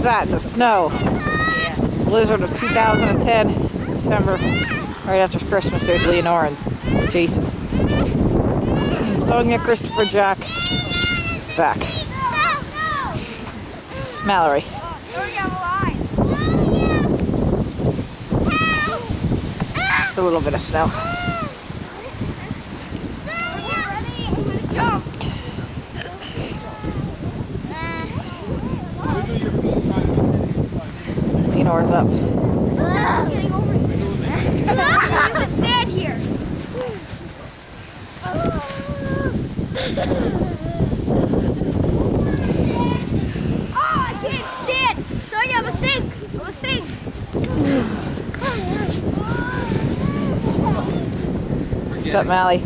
was that? The snow. Blizzard of 2010, December, right after Christmas. There's Leonore and Jason. Sonia, Christopher, Jack, Zach, Mallory. Just a little bit of snow. Lenore's up. Stand here. Oh, I can't stand. Sorry, I'm a sink. I'm a sink. What's up, Mally?